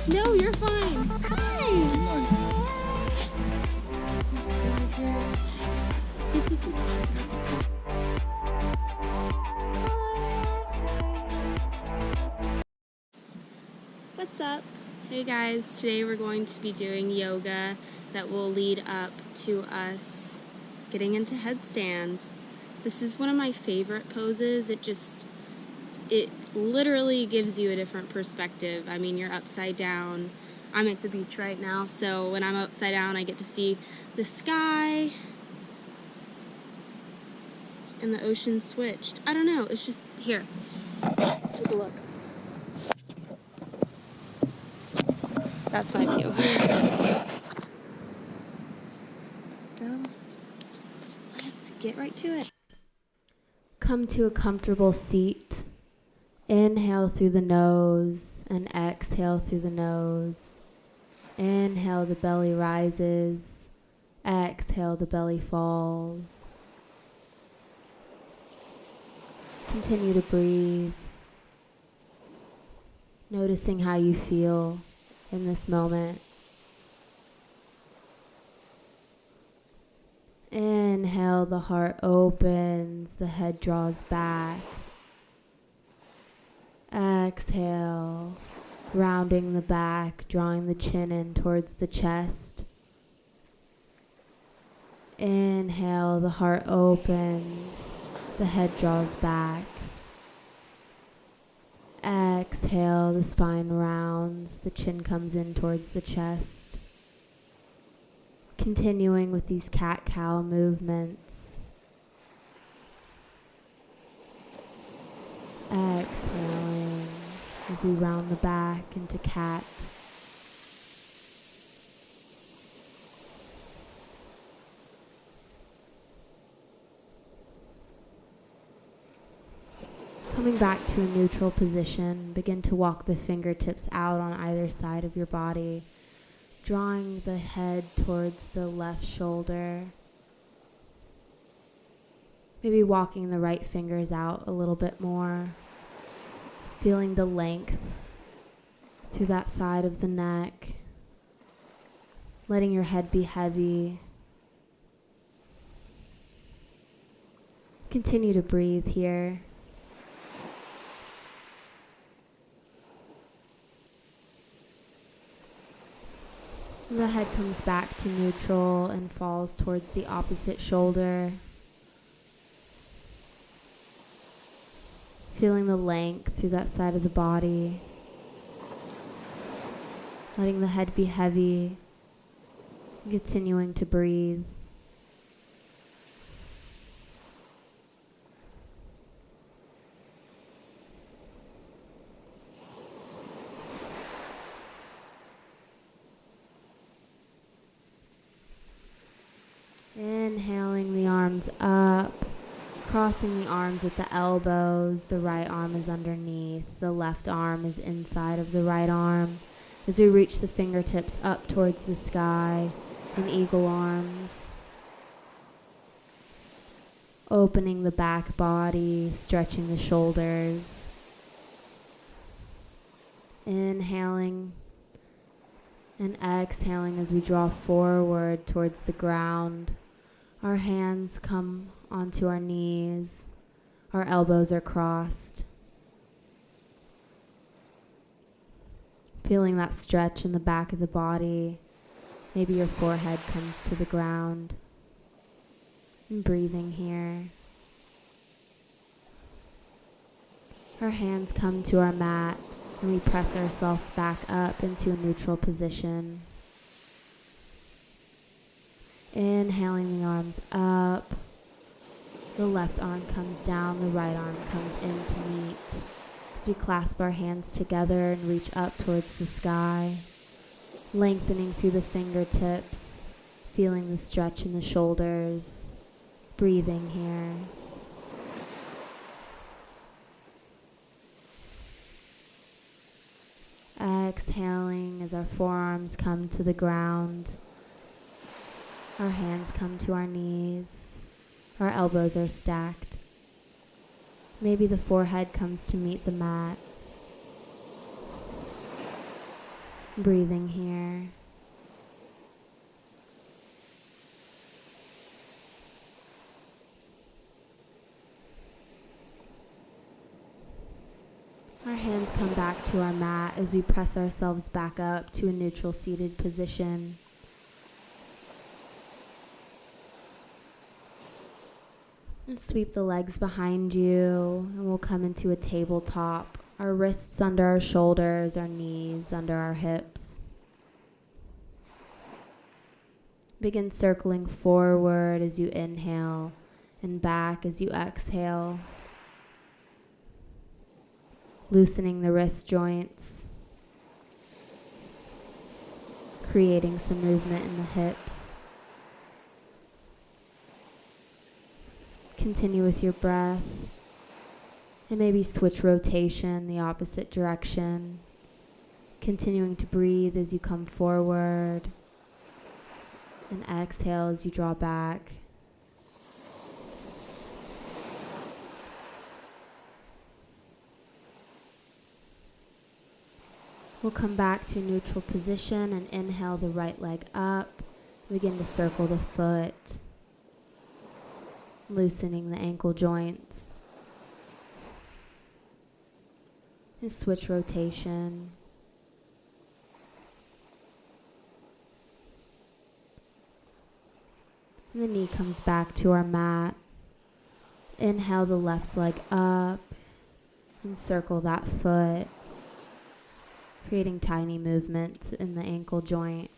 No, you're fine. Fine. Nice. What's up? Hey guys, today we're going to be doing yoga that will lead up to us getting into headstand. This is one of my favorite poses. It literally gives you a different perspective. I mean, you're upside down. I'm at the beach right now, so when I'm upside down, I get to see the sky and the ocean switched. I don't know, it's just, here, take a look. That's my view. So, let's get right to it. Come to a comfortable seat. Inhale through the nose and exhale through the nose. Inhale, the belly rises. Exhale, the belly falls. Continue to breathe, noticing how you feel in this moment. Inhale, the heart opens, the head draws back. Exhale, rounding the back, drawing the chin in towards the chest. Inhale, the heart opens, the head draws back. Exhale, the spine rounds, the chin comes in towards the chest. Continuing with these cat-cow movements. Exhaling as we round the back into cat. Coming back to a neutral position, begin to walk the fingertips out on either side of your body, drawing the head towards the left shoulder. Maybe walking the right fingers out a little bit more, feeling the length through that side of the neck, letting your head be heavy. Continue to breathe here. The head comes back to neutral and falls towards the opposite shoulder. Feeling the length through that side of the body. Letting the head be heavy. Continuing to breathe. Inhaling the arms up, crossing the arms at the elbows. The right arm is underneath. The left arm is inside of the right arm. As we reach the fingertips up towards the sky in eagle arms. Opening the back body, stretching the shoulders. Inhaling and exhaling as we draw forward towards the ground. Our hands come onto our knees. Our elbows are crossed. Feeling that stretch in the back of the body. Maybe your forehead comes to the ground. And breathing here. Our hands come to our mat and we press ourselves back up into a neutral position. Inhaling the arms up. The left arm comes down, the right arm comes in to meet. As we clasp our hands together and reach up towards the sky, lengthening through the fingertips, feeling the stretch in the shoulders, breathing here. Exhaling as our forearms come to the ground. Our hands come to our knees. Our elbows are stacked. Maybe the forehead comes to meet the mat. breathing here. Our hands come back to our mat as we press ourselves back up to a neutral seated position. And sweep the legs behind you, and we'll come into a tabletop. Our wrists under our shoulders, our knees under our hips. Begin circling forward as you inhale and back as you exhale. Loosening the wrist joints, creating some movement in the hips. Continue with your breath, and maybe switch rotation the opposite direction. Continuing to breathe as you come forward, and exhale as you draw back. We'll come back to neutral position and inhale the right leg up. Begin to circle the foot, loosening the ankle joints. And switch rotation. And the knee comes back to our mat. Inhale the left leg up and circle that foot, creating tiny movements in the ankle joint.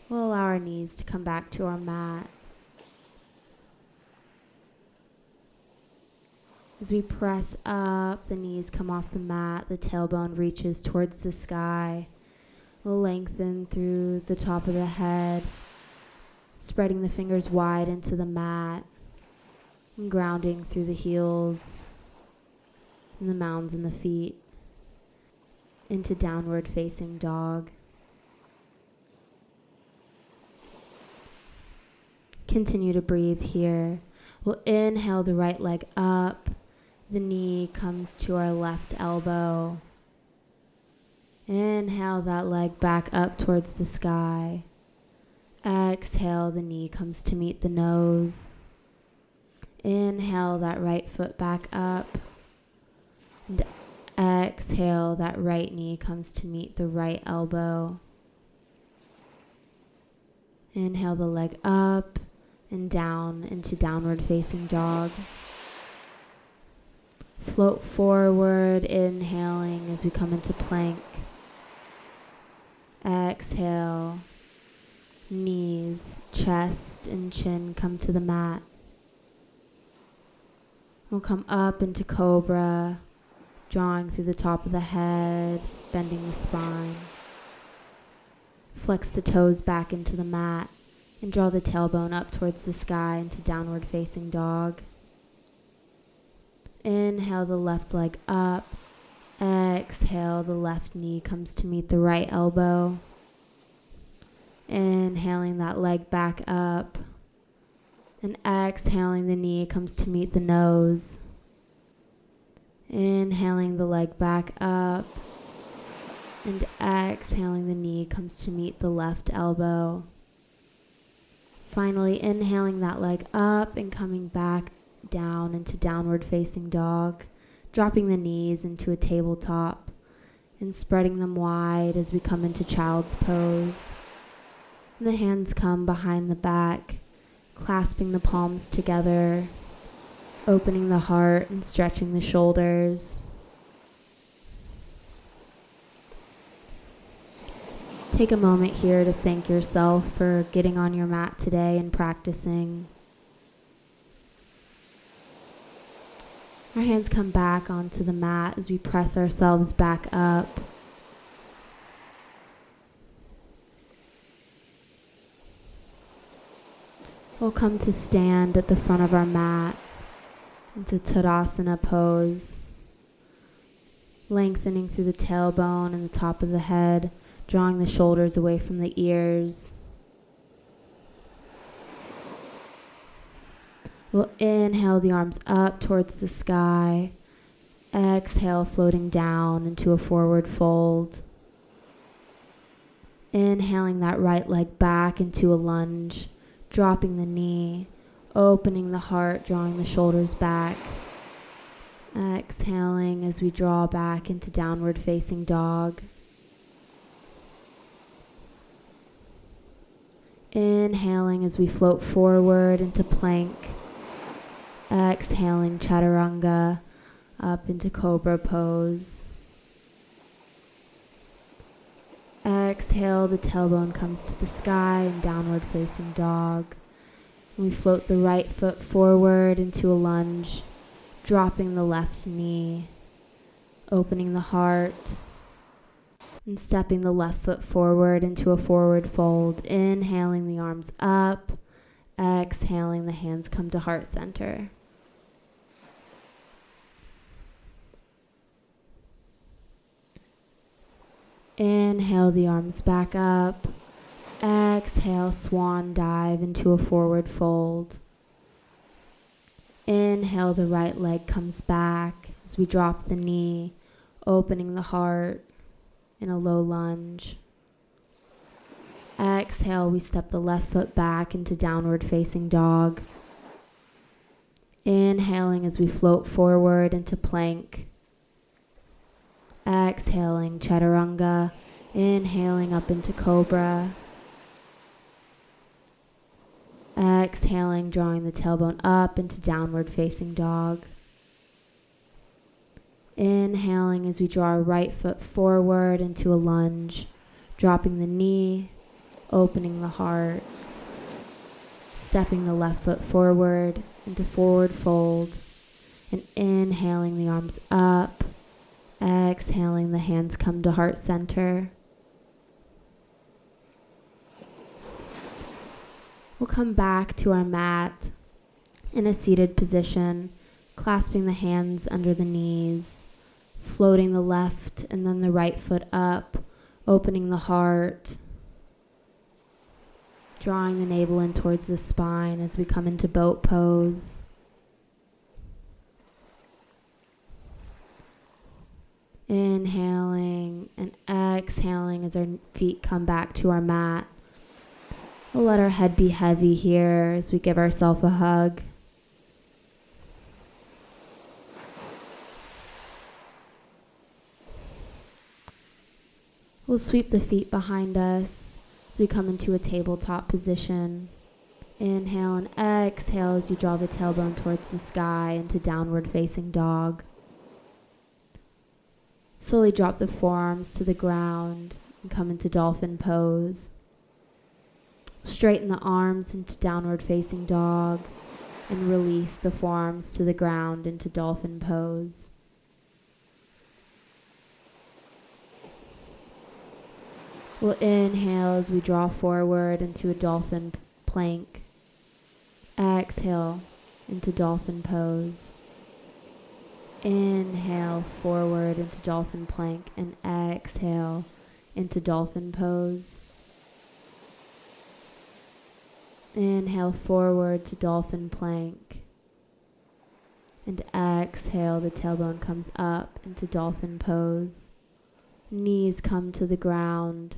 We'll allow our knees to come back to our mat. As we press up, the knees come off the mat, the tailbone reaches towards the sky. We'll lengthen through the top of the head, spreading the fingers wide into the mat, and grounding through the heels and the mounds in the feet into downward facing dog. Continue to breathe here. We'll inhale the right leg up. The knee comes to our left elbow. Inhale that leg back up towards the sky. Exhale, the knee comes to meet the nose. Inhale that right foot back up. And exhale, that right knee comes to meet the right elbow. Inhale the leg up and down into downward facing dog. Float forward, inhaling as we come into plank. Exhale. Knees, chest, and chin come to the mat. We'll come up into cobra, drawing through the top of the head, bending the spine. Flex the toes back into the mat and draw the tailbone up towards the sky into downward facing dog. Inhale the left leg up. Exhale, the left knee comes to meet the right elbow. Inhaling that leg back up. And exhaling, the knee comes to meet the nose. Inhaling the leg back up. And exhaling, the knee comes to meet the left elbow. Finally, inhaling that leg up and coming back down into downward facing dog, dropping the knees into a tabletop and spreading them wide as we come into child's pose. And the hands come behind the back, clasping the palms together, opening the heart and stretching the shoulders. Take a moment here to thank yourself for getting on your mat today and practicing. Our hands come back onto the mat as we press ourselves back up. We'll come to stand at the front of our mat into Tadasana pose, lengthening through the tailbone and the top of the head, drawing the shoulders away from the ears. We'll inhale the arms up towards the sky. Exhale, floating down into a forward fold. Inhaling that right leg back into a lunge, dropping the knee, opening the heart, drawing the shoulders back. Exhaling as we draw back into downward facing dog. Inhaling as we float forward into plank. Exhaling chaturanga up into cobra pose. Exhale, the tailbone comes to the sky and downward facing dog. We float the right foot forward into a lunge, dropping the left knee, opening the heart, and stepping the left foot forward into a forward fold. Inhaling the arms up, exhaling the hands come to heart center. Inhale the arms back up. Exhale, swan dive into a forward fold. Inhale, the right leg comes back as we drop the knee, opening the heart in a low lunge. Exhale, we step the left foot back into downward facing dog. Inhaling as we float forward into plank. Exhaling chaturanga, inhaling up into cobra. Exhaling, drawing the tailbone up into downward facing dog. Inhaling as we draw our right foot forward into a lunge, dropping the knee, opening the heart, stepping the left foot forward into forward fold, and inhaling the arms up. Exhaling, the hands come to heart center. We'll come back to our mat in a seated position, clasping the hands under the knees, floating the left and then the right foot up, opening the heart, drawing the navel in towards the spine as we come into boat pose. Inhaling and exhaling as our feet come back to our mat. We'll let our head be heavy here as we give ourselves a hug. We'll sweep the feet behind us as we come into a tabletop position. Inhale and exhale as you draw the tailbone towards the sky into downward facing dog. Slowly drop the forearms to the ground and come into dolphin pose. Straighten the arms into downward facing dog and release the forearms to the ground into dolphin pose. We'll inhale as we draw forward into a dolphin plank. Exhale into dolphin pose. Inhale forward into dolphin plank and exhale into dolphin pose. Inhale forward to dolphin plank and exhale, the tailbone comes up into dolphin pose. Knees come to the ground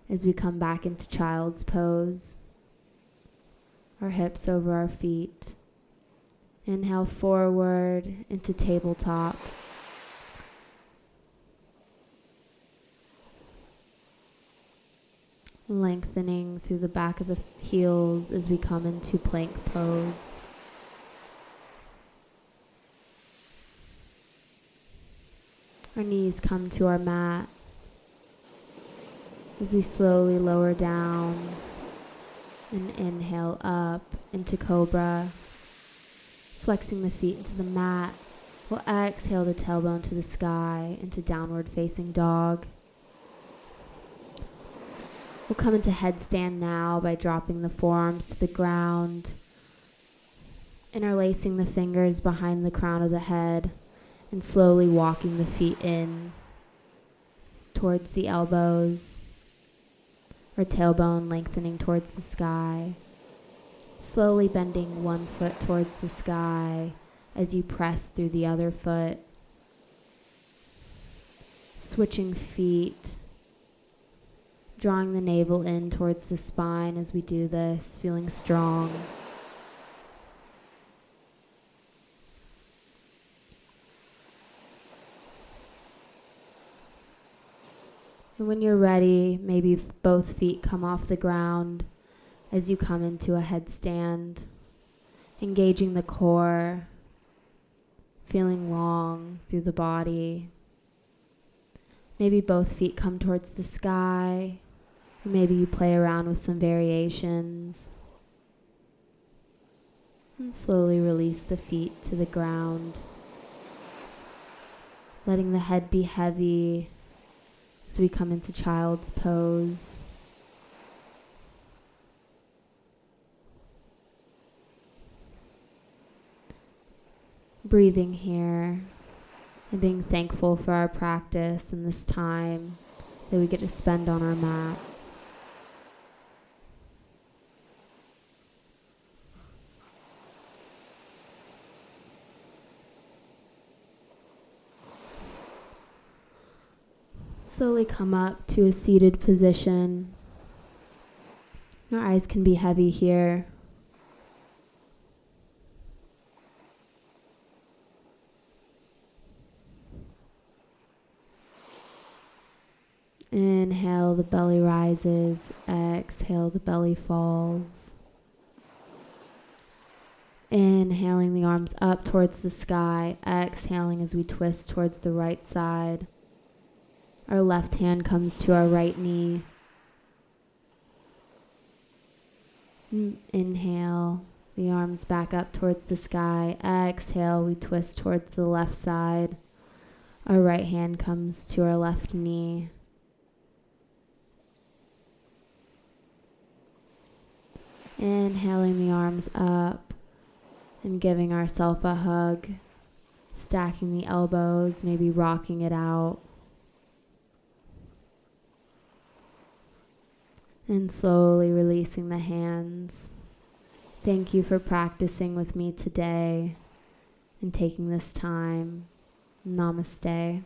as we come back into child's pose. Our hips over our feet. Inhale forward into tabletop. Lengthening through the back of the heels as we come into plank pose. Our knees come to our mat as we slowly lower down and inhale up into cobra. Flexing the feet into the mat, we'll exhale the tailbone to the sky into downward facing dog. We'll come into headstand now by dropping the forearms to the ground, interlacing the fingers behind the crown of the head, and slowly walking the feet in towards the elbows, or tailbone lengthening towards the sky. Slowly bending one foot towards the sky as you press through the other foot. Switching feet. Drawing the navel in towards the spine as we do this, feeling strong. And when you're ready, maybe both feet come off the ground as you come into a headstand, engaging the core, feeling long through the body. Maybe both feet come towards the sky, or maybe you play around with some variations. And slowly release the feet to the ground, letting the head be heavy as we come into child's pose. Breathing here and being thankful for our practice and this time that we get to spend on our mat. Slowly come up to a seated position. Your eyes can be heavy here. Inhale, the belly rises. Exhale, the belly falls. Inhaling the arms up towards the sky. Exhaling as we twist towards the right side. Our left hand comes to our right knee. Inhale, the arms back up towards the sky. Exhale, we twist towards the left side. Our right hand comes to our left knee. Inhaling the arms up and giving ourselves a hug. Stacking the elbows, maybe rocking it out. And slowly releasing the hands. Thank you for practicing with me today and taking this time. Namaste.